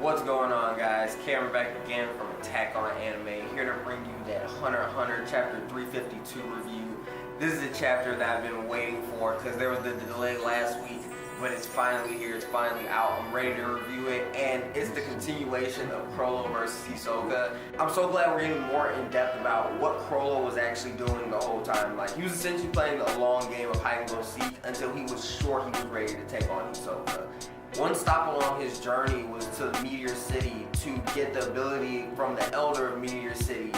What's going on, guys? Cameron back again from Attack on Anime, here to bring you that Hunter x Hunter chapter 352 review. This is a chapter that I've been waiting for because there was the delay last week, but it's finally here, it's finally out. I'm ready to review it, and it's the continuation of Chrollo versus Hisoka. I'm so glad we're getting more in depth about what Chrollo was actually doing the whole time. Like, he was essentially playing a long game of hide and go seek until he was sure he was ready to take on Hisoka. One stop along his journey was to Meteor City to get the ability from the Elder of Meteor City.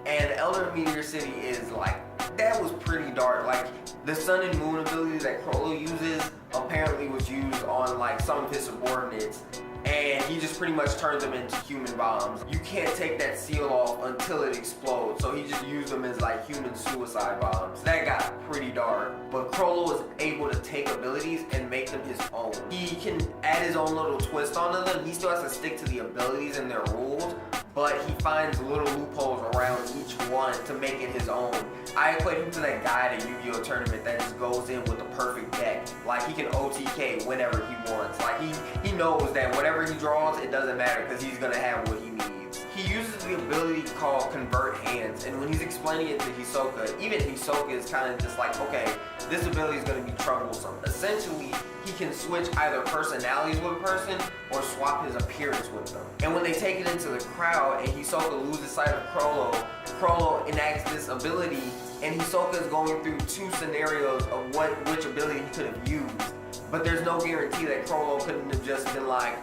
And the Elder of Meteor City is like, that was pretty dark. Like, the Sun and Moon ability that Chrollo uses apparently was used on like some of his subordinates. And he just pretty much turned them into human bombs. You can't take that seal off until it explodes, so he just used them as like human suicide bombs. That got pretty dark. But Chrollo is able to take abilities and make them his own. He can add his own little twist onto them. He still has to stick to the abilities and their rules, but he finds little loopholes around each one to make it his own. I equate him to that guy at a Yu-Gi-Oh tournament that just goes in with the perfect deck. Like, he can OTK whenever he wants. Like, he knows that whatever he draws, it doesn't matter because he's gonna have what he needs. He uses the ability called Convert Hands, and when he's explaining it to Hisoka, even Hisoka is kind of just like, okay, this ability is gonna be troublesome. Essentially, he can switch either personalities with a person or swap his appearance with them. And when they take it into the crowd and Hisoka loses sight of Chrollo enacts this ability, and Hisoka is going through two scenarios of which ability he could have used. But there's no guarantee that Chrollo couldn't have just been like,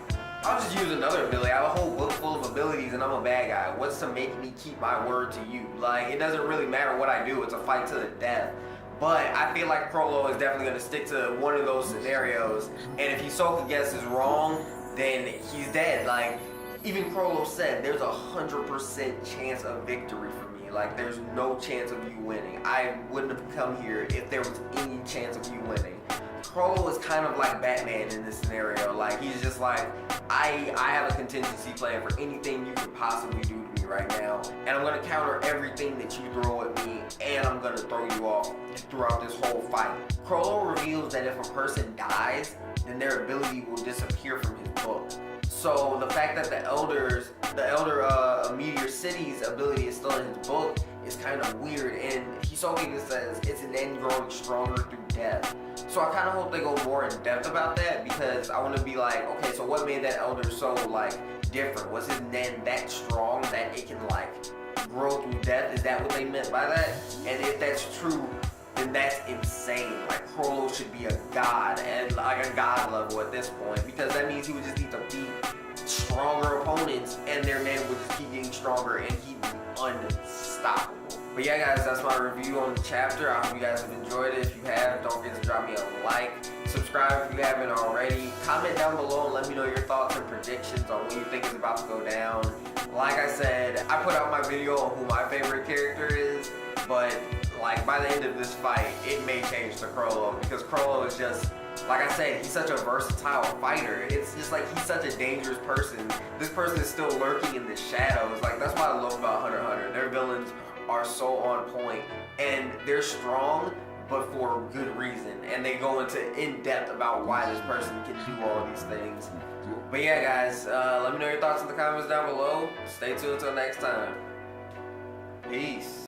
I'll just use another ability. I have a whole book full of abilities and I'm a bad guy. What's to make me keep my word to you? Like, it doesn't really matter what I do. It's a fight to the death. But I feel like Chrollo is definitely going to stick to one of those scenarios. And if Hisoka guesses wrong, then he's dead. Like, even Chrollo said, there's 100% chance of victory for me. Like, there's no chance of you winning. I wouldn't have come here if there was any chance of you winning. Chrollo is kind of like Batman in this scenario. Like, he's just like, I have a contingency plan for anything you could possibly do to me right now, and I'm gonna counter everything that you throw at me, and I'm gonna throw you off throughout this whole fight. Chrollo reveals that if a person dies, then their ability will disappear from his book. So the fact that the Elder of Meteor City's ability is still in his book is kind of weird, and Hisoka even says it's an end growing stronger through death. So I kind of hope they go more in depth about that, because I want to be like, okay, so what made that Elder so like different? Was his Nen that strong that it can like grow through death? Is that what they meant by that? And if that's true, then that's insane. Like, Chrollo should be a god, and like a god level at this point, because that means he would just need to beat stronger opponents and their Nen would just keep getting stronger and he'd be unstoppable. But yeah, guys, that's my review on the chapter. I hope you guys have enjoyed it. If you have, don't forget to drop me a like. Subscribe if you haven't already. Comment down below and let me know your thoughts and predictions on when you think it's about to go down. Like I said, I put out my video on who my favorite character is, but like by the end of this fight, it may change to Chrollo, because Chrollo is just, like I said, he's such a versatile fighter. It's just like, he's such a dangerous person. This person is still lurking in the shadows. Like, that's what I love about Hunter x Hunter. Their villains are so on point, and they're strong, but for good reason. And they go into in-depth about why this person can do all these things. But yeah, guys, let me know your thoughts in the comments down below. Stay tuned until next time. Peace.